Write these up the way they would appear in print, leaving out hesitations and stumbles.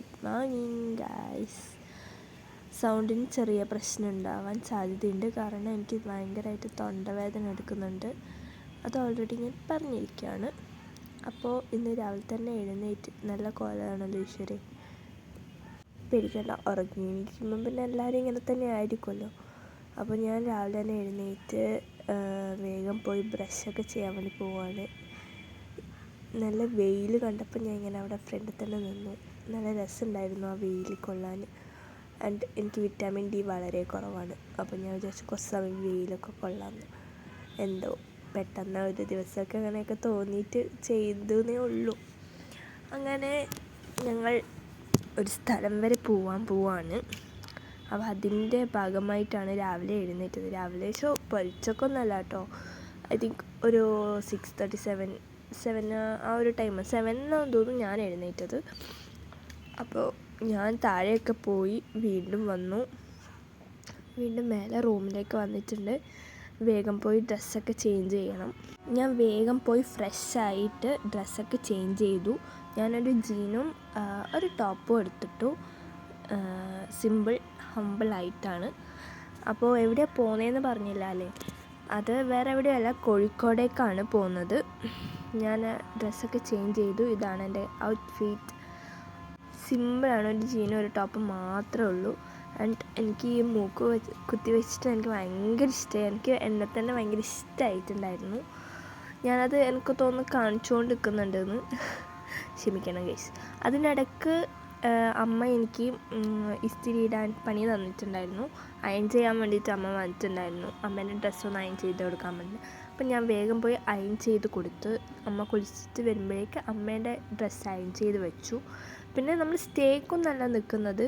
Good morning guys. സൗണ്ടിന് ചെറിയ പ്രശ്നം ഉണ്ടാവാൻ സാധ്യതയുണ്ട്, കാരണം എനിക്ക് ഭയങ്കരമായിട്ട് തൊണ്ടവേദന എടുക്കുന്നുണ്ട്. അത് ഓൾറെഡി ഞാൻ പറഞ്ഞിരിക്കുകയാണ്. അപ്പോൾ ഇന്ന് രാവിലെ തന്നെ എഴുന്നേറ്റ്, നല്ല കോലമാണല്ലോ ഈശ്വരേ, പേടിക്കണ്ട, ഉറങ്ങിയിരിക്കുമ്പം പിന്നെ എല്ലാവരും ഇങ്ങനെ തന്നെ ആയിരിക്കുമല്ലോ. അപ്പോൾ ഞാൻ രാവിലെ തന്നെ എഴുന്നേറ്റ് വേഗം പോയി ബ്രഷൊക്കെ ചെയ്യാൻ വേണ്ടി പോവാണ്. നല്ല വെയിൽ കണ്ടപ്പോൾ ഞാൻ ഇങ്ങനെ അവിടെ ഫ്രണ്ടിൽ തന്നെ നിന്നു. നല്ല രസമുണ്ടായിരുന്നു ആ വെയിൽ കൊള്ളാൻ. ആൻഡ് എനിക്ക് വിറ്റാമിൻ ഡി വളരെ കുറവാണ്. അപ്പോൾ ഞാൻ വിചാരിച്ചു കുറച്ച് സമയം വെയിലൊക്കെ കൊള്ളാമെന്ന്. എന്തോ പെട്ടെന്ന് ഒരു ദിവസമൊക്കെ അങ്ങനെയൊക്കെ തോന്നിയിട്ട് ചെയ്തേ ഉള്ളൂ. അങ്ങനെ ഞങ്ങൾ ഒരു സ്ഥലം വരെ പോവാണ്. അപ്പോൾ അതിൻ്റെ ഭാഗമായിട്ടാണ് രാവിലെ എഴുന്നേറ്റത്. രാവിലെ പൊരിച്ചൊക്കെ ഒന്നല്ല കേട്ടോ, ഐ തിങ്ക് ഒരു 6:37 ആ ഒരു ടൈം, 7 തോന്നുന്നു ഞാൻ എഴുന്നേറ്റത്. അപ്പോൾ ഞാൻ താഴെയൊക്കെ പോയി വീണ്ടും വന്നു. വീണ്ടും മേലെ റൂമിലേക്ക് വന്നിട്ടുണ്ട്. വേഗം പോയി ഡ്രസ്സൊക്കെ ചേഞ്ച് ചെയ്യണം. ഞാൻ വേഗം പോയി ഫ്രഷായിട്ട് ഡ്രസ്സൊക്കെ ചേഞ്ച് ചെയ്തു. ഞാനൊരു ജീനും ഒരു ടോപ്പും എടുത്തിട്ടു. സിമ്പിൾ ഹമ്പിളായിട്ടാണ്. അപ്പോൾ എവിടെയാണ് പോകുന്നതെന്ന് പറഞ്ഞില്ല അല്ലേ? അത് വേറെ എവിടെയല്ല, കോഴിക്കോടേക്കാണ് പോകുന്നത്. ഞാൻ ഡ്രസ്സൊക്കെ ചേഞ്ച് ചെയ്തു. ഇതാണ് എൻ്റെ ഔട്ട്ഫിറ്റ്. സിമ്പിളാണ്, ഒരു ജീനും ഒരു ടോപ്പ് മാത്രമേ ഉള്ളൂ. ആൻഡ് എനിക്ക് ഈ മൂക്ക് കുത്തി വെച്ചിട്ട് എനിക്ക് ഭയങ്കര ഇഷ്ടമായി. എനിക്ക് എന്നെ തന്നെ ഭയങ്കര ഇഷ്ടമായിട്ടുണ്ടായിരുന്നു. ഞാനത് എനിക്ക് തോന്നുന്നു കാണിച്ചുകൊണ്ട് നിൽക്കുന്നുണ്ടെന്ന്, ക്ഷമിക്കണം ഗൈസ്. അതിനിടയ്ക്ക് അമ്മ എനിക്ക് ഇസ്തിരി ഇടാൻ പണി തന്നിട്ടുണ്ടായിരുന്നു. അയൺ ചെയ്യാൻ വേണ്ടിയിട്ട് അമ്മ വന്നിട്ടുണ്ടായിരുന്നു. അമ്മേൻ്റെ ഡ്രസ്സൊന്ന് അയൺ ചെയ്ത് കൊടുക്കാൻ വേണ്ടി. അപ്പം ഞാൻ വേഗം പോയി അയൺ ചെയ്ത് കൊടുത്ത്. അമ്മ കുളിച്ചിട്ട് വരുമ്പോഴേക്ക് അമ്മേൻ്റെ ഡ്രസ്സ് അയൺ ചെയ്ത് വെച്ചു. പിന്നെ നമ്മൾ സ്റ്റേക്കൊന്നല്ല നിൽക്കുന്നത്,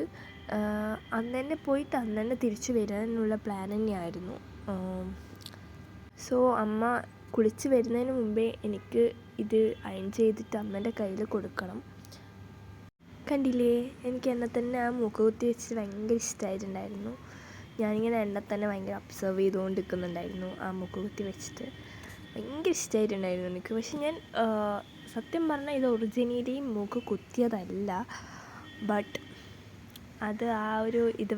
അന്ന് തന്നെ പോയിട്ട് അന്ന് തന്നെ തിരിച്ച് വരാനുള്ള പ്ലാൻ തന്നെയായിരുന്നു. സോ അമ്മ കുളിച്ച് വരുന്നതിന് മുമ്പേ എനിക്ക് ഇത് അയൺ ചെയ്തിട്ട് അമ്മേൻ്റെ കയ്യിൽ കൊടുക്കണം. കണ്ടില്ലേ, എനിക്ക് എന്നെ തന്നെ ആ മൂക്ക് കുത്തി വെച്ചിട്ട് ഭയങ്കര ഇഷ്ടമായിട്ടുണ്ടായിരുന്നു. ഞാനിങ്ങനെ എന്നെ തന്നെ ഭയങ്കര ഒബ്സർവ് ചെയ്തുകൊണ്ട് നിൽക്കുന്നുണ്ടായിരുന്നു. ആ മൂക്ക് കുത്തി വെച്ചിട്ട് ഭയങ്കര ഇഷ്ടമായിട്ടുണ്ടായിരുന്നു എനിക്ക്. പക്ഷെ ഞാൻ സത്യം പറഞ്ഞാൽ ഇത് ഒറിജിനലി മൂക്ക് കുത്തിയതല്ല. ബട്ട് അത് ആ ഒരു ഇത്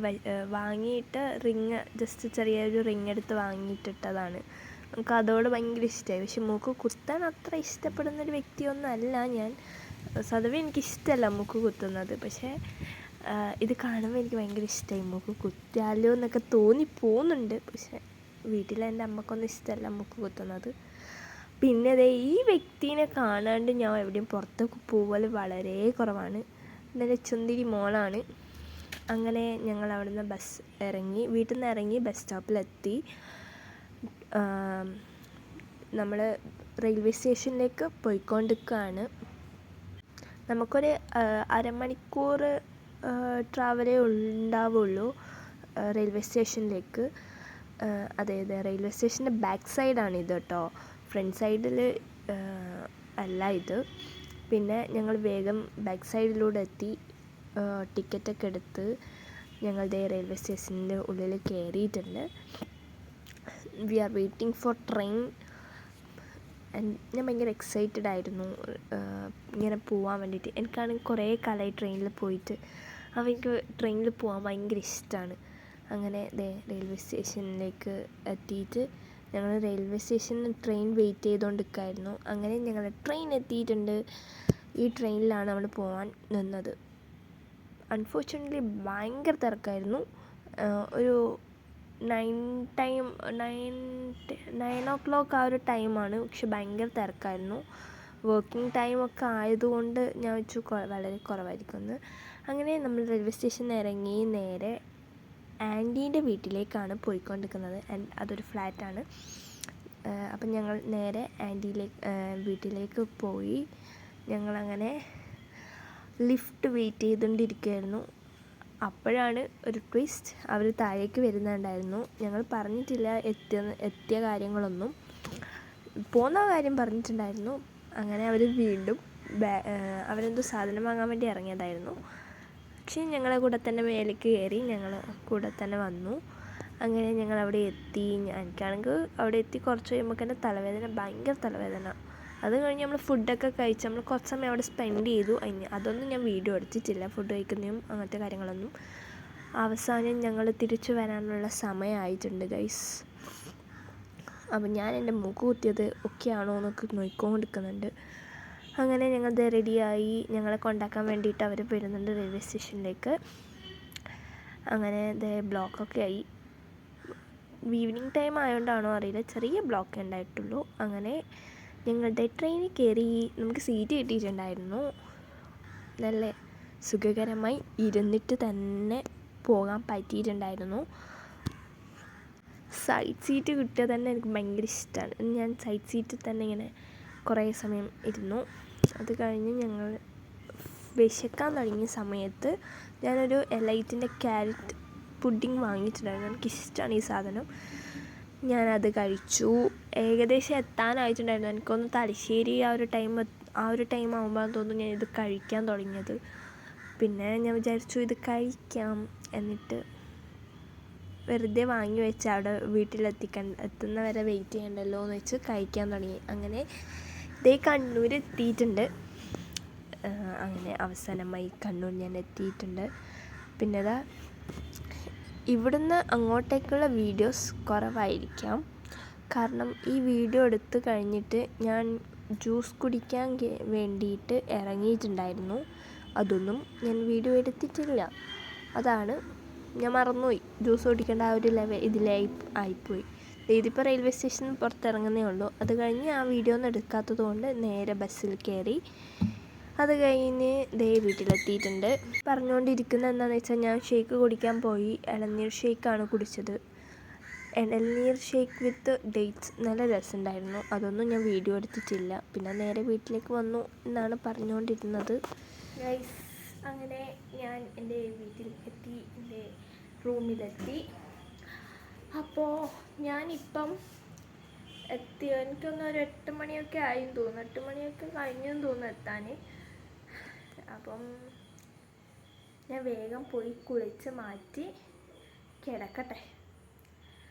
വാങ്ങിയിട്ട് റിങ്, ജസ്റ്റ് ചെറിയൊരു റിങ് എടുത്ത് വാങ്ങിയിട്ടിട്ടതാണ്. നമുക്ക് അതോട് ഭയങ്കര ഇഷ്ടമായി. പക്ഷെ മൂക്ക് കുത്താൻ അത്ര ഇഷ്ടപ്പെടുന്നൊരു വ്യക്തിയൊന്നും അല്ല ഞാൻ. സ്വതവേ എനിക്കിഷ്ടമല്ല മൂക്ക് കുത്തുന്നത്. പക്ഷേ ഇത് കാണുമ്പോൾ എനിക്ക് ഭയങ്കര ഇഷ്ടമായി. മൂക്ക് കുത്തിയാലോ എന്നൊക്കെ തോന്നിപ്പോകുന്നുണ്ട്. പക്ഷേ വീട്ടിലെൻ്റെ അമ്മക്കൊന്നും ഇഷ്ടമല്ല മൂക്ക് കുത്തുന്നത്. പിന്നെ ദേ ഈ വ്യക്തിനെ കാണാണ്ട് ഞാൻ എവിടെയും പുറത്തൊക്കെ പോകൽ വളരെ കുറവാണ്. എൻ്റെ ചുന്തിരി മോളാണ്. അങ്ങനെ ഞങ്ങൾ അവിടുന്ന് വീട്ടിൽ നിന്ന് ഇറങ്ങി ബസ് സ്റ്റോപ്പിലെത്തി. നമ്മൾ റെയിൽവേ സ്റ്റേഷനിലേക്ക് പോയിക്കൊണ്ടിരിക്കുകയാണ്. നമുക്കൊരു അരമണിക്കൂർ ട്രാവലേ ഉണ്ടാവുള്ളൂ റെയിൽവേ സ്റ്റേഷനിലേക്ക്. അതെ, റെയിൽവേ സ്റ്റേഷൻ്റെ ബാക്ക് സൈഡാണ് ഇത് കേട്ടോ, ഫ്രണ്ട് സൈഡിൽ അല്ല ഇത്. പിന്നെ ഞങ്ങൾ വേഗം ബാക്ക് സൈഡിലൂടെ എത്തി. ടിക്കറ്റൊക്കെ എടുത്ത് ഞങ്ങളുടെ റെയിൽവേ സ്റ്റേഷൻ്റെ ഉള്ളിൽ കയറിയിട്ടുണ്ട്. We are waiting for train. ഞാൻ ഭയങ്കര എക്സൈറ്റഡ് ആയിരുന്നു ഇങ്ങനെ പോകാൻ വേണ്ടിയിട്ട്. എനിക്കാണെങ്കിൽ കുറേ കാലമായി ട്രെയിനിൽ പോയിട്ട്. അപ്പോൾ എനിക്ക് ട്രെയിനിൽ പോകാൻ ഭയങ്കര ഇഷ്ടമാണ്. അങ്ങനെ റെയിൽവേ സ്റ്റേഷനിലേക്ക് എത്തിയിട്ട് ഞങ്ങൾ റെയിൽവേ സ്റ്റേഷനിൽ ട്രെയിൻ വെയിറ്റ് ചെയ്തുകൊണ്ടിരിക്കുകയായിരുന്നു. അങ്ങനെ ഞങ്ങൾ ട്രെയിൻ എത്തിയിട്ടുണ്ട്. ഈ ട്രെയിനിലാണ് നമ്മൾ പോകാൻ നിന്നത്. അൺഫോർച്യുനേറ്റ്ലി ഭയങ്കര തിരക്കായിരുന്നു. ഒരു 9 o'clock ആ ഒരു ടൈമാണ്. പക്ഷെ ഭയങ്കര തിരക്കായിരുന്നു. വർക്കിംഗ് ടൈമൊക്കെ ആയതുകൊണ്ട് ഞാൻ വെച്ചു വളരെ കുറവായിരിക്കുമെന്ന്. അങ്ങനെ നമ്മൾ റെയിൽവേ സ്റ്റേഷനിൽ ഇറങ്ങി നേരെ ആൻറ്റീൻ്റെ വീട്ടിലേക്കാണ് പോയിക്കൊണ്ടിരിക്കുന്നത്. അതൊരു ഫ്ലാറ്റാണ്. അപ്പം ഞങ്ങൾ നേരെ വീട്ടിലേക്ക് പോയി. ഞങ്ങളങ്ങനെ ലിഫ്റ്റ് വെയിറ്റ് ചെയ്തുകൊണ്ടിരിക്കുകയായിരുന്നു. അപ്പോഴാണ് ഒരു ട്വിസ്റ്റ്. അവർ താഴേക്ക് വരുന്നുണ്ടായിരുന്നു. ഞങ്ങൾ പറഞ്ഞിട്ടില്ല എത്തിയ കാര്യങ്ങളൊന്നും. പോകുന്ന കാര്യം പറഞ്ഞിട്ടുണ്ടായിരുന്നു. അങ്ങനെ അവർ വീണ്ടും അവരെന്തോ സാധനം വാങ്ങാൻ വേണ്ടി ഇറങ്ങിയതായിരുന്നു. പക്ഷേ ഞങ്ങളെ കൂടെ തന്നെ മേലേക്ക് കയറി, ഞങ്ങൾ കൂടെ തന്നെ വന്നു. അങ്ങനെ ഞങ്ങൾ അവിടെ എത്തി. എനിക്കാണെങ്കിൽ അവിടെ എത്തി കുറച്ച് കഴിയുമ്പോൾ തന്നെ ഭയങ്കര തലവേദന. അത് കഴിഞ്ഞ് നമ്മൾ ഫുഡൊക്കെ കഴിച്ച് നമ്മൾ കുറച്ച് സമയം അവിടെ സ്പെൻഡ് ചെയ്തു. അതൊന്നും ഞാൻ വീഡിയോ എടുത്തിട്ടില്ല, ഫുഡ് കഴിക്കുന്നതും അങ്ങനത്തെ കാര്യങ്ങളൊന്നും. അവസാനം ഞങ്ങൾ തിരിച്ചു വരാനുള്ള സമയമായിട്ടുണ്ട് ഗൈസ്. അപ്പം ഞാൻ എൻ്റെ മൂക്ക് കുത്തിയത് ഒക്കെ ആണോ എന്നൊക്കെ നോക്കിക്കൊണ്ടിരിക്കുന്നുണ്ട്. അങ്ങനെ ഞങ്ങൾ റെഡിയായി. ഞങ്ങളെ കൊണ്ടാക്കാൻ വേണ്ടിയിട്ട് അവർ വരുന്നുണ്ട് റെയിൽവേ സ്റ്റേഷനിലേക്ക്. അങ്ങനെ ബ്ലോക്കൊക്കെ ആയി. ഈവനിങ് ടൈം ആയതുകൊണ്ടാണോ അറിയില്ല, ചെറിയ ബ്ലോക്ക് ഉണ്ടായിട്ടുള്ളൂ. അങ്ങനെ ഞങ്ങളുടെ ട്രെയിനിൽ കയറി. നമുക്ക് സീറ്റ് കിട്ടിയിട്ടുണ്ടായിരുന്നു. നല്ല സുഖകരമായി ഇരുന്നിട്ട് തന്നെ പോകാൻ പറ്റിയിട്ടുണ്ടായിരുന്നു. സൈഡ് സീറ്റ് കിട്ടിയാൽ തന്നെ എനിക്ക് ഭയങ്കര ഇഷ്ടമാണ്. ഞാൻ സൈഡ് സീറ്റിൽ തന്നെ ഇങ്ങനെ കുറേ സമയം ഇരുന്നു. അത് കഴിഞ്ഞ് ഞങ്ങൾ വിശക്കാൻ തുടങ്ങിയ സമയത്ത് ഞാനൊരു എലൈറ്റിൻ്റെ ക്യാരറ്റ് പുഡിങ് വാങ്ങിയിട്ടുണ്ടായിരുന്നു. എനിക്കിഷ്ടമാണ് ഈ സാധനം. ഞാനത് കഴിച്ചു. ഏകദേശം എത്താനായിട്ടുണ്ടായിരുന്നു. എനിക്കൊന്ന് തലശ്ശേരി ആ ഒരു ടൈം ആകുമ്പോൾ തോന്നുന്നു ഞാൻ ഇത് കഴിക്കാൻ തുടങ്ങിയത്. പിന്നെ ഞാൻ വിചാരിച്ചു ഇത് കഴിക്കാം, എന്നിട്ട് വെറുതെ വാങ്ങി വെച്ച് അവിടെ എത്തുന്നവരെ വെയിറ്റ് ചെയ്യണ്ടല്ലോ എന്ന് വെച്ച് കഴിക്കാൻ തുടങ്ങി. അങ്ങനെ കണ്ണൂർ എത്തിയിട്ടുണ്ട്. അങ്ങനെ അവസാനമായി കണ്ണൂർ ഞാൻ എത്തിയിട്ടുണ്ട്. പിന്നെ ഇവിടുന്ന് അങ്ങോട്ടേക്കുള്ള വീഡിയോസ് കുറവായിരിക്കാം, കാരണം ഈ വീഡിയോ എടുത്ത് കഴിഞ്ഞിട്ട് ഞാൻ ജ്യൂസ് കുടിക്കാൻ വേണ്ടിയിട്ട് ഇറങ്ങിയിട്ടുണ്ടായിരുന്നു. അതൊന്നും ഞാൻ വീഡിയോ എടുത്തിട്ടില്ല. അതാണ് ഞാൻ മറന്നുപോയി. ജ്യൂസ് കുടിക്കേണ്ട ആ ഒരു ആയിപ്പോയി. ഇതിപ്പോൾ റെയിൽവേ സ്റ്റേഷനിൽ പുറത്തിറങ്ങുന്നേ ഉള്ളൂ. അത് കഴിഞ്ഞ് ആ വീഡിയോ ഒന്നും എടുക്കാത്തത് കൊണ്ട് നേരെ ബസ്സിൽ കയറി. അത് കഴിഞ്ഞ് വീട്ടിലെത്തിയിട്ടുണ്ട്. പറഞ്ഞുകൊണ്ടിരിക്കുന്നത് എന്താണെന്ന് വെച്ചാൽ ഞാൻ ഷേക്ക് കുടിക്കാൻ പോയി. ഇളനീർ ഷേക്കാണ് കുടിച്ചത്. ഇളനീർ ഷേക്ക് വിത്ത് ഡേറ്റ്സ് നല്ല രസമുണ്ടായിരുന്നു. അതൊന്നും ഞാൻ വീഡിയോ എടുത്തിട്ടില്ല. പിന്നെ നേരെ വീട്ടിലേക്ക് വന്നു എന്നാണ് പറഞ്ഞുകൊണ്ടിരുന്നത്. ഗൈസ്, അങ്ങനെ ഞാൻ എൻ്റെ വീട്ടിൽ എത്തി, എൻ്റെ റൂമിലെത്തി. അപ്പോൾ ഞാനിപ്പം എനിക്കൊന്ന് ഒരു 8 മണിയൊക്കെ ആയെന്ന് തോന്നുന്നു. 8 മണിയൊക്കെ കഴിഞ്ഞെന്ന് തോന്നുന്നു എത്താൻ. അപ്പം ഞാൻ വേഗം പോയി കുളിച്ച് മാറ്റി കിടക്കട്ടെ.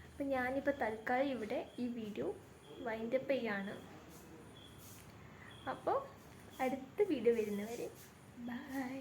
അപ്പം ഞാനിപ്പോൾ തൽക്കാലം ഇവിടെ ഈ വീഡിയോ വൈൻഡപ്പ് ചെയ്യാണ്. അപ്പോൾ അടുത്ത വീഡിയോ വരുന്നവരെ ബൈ.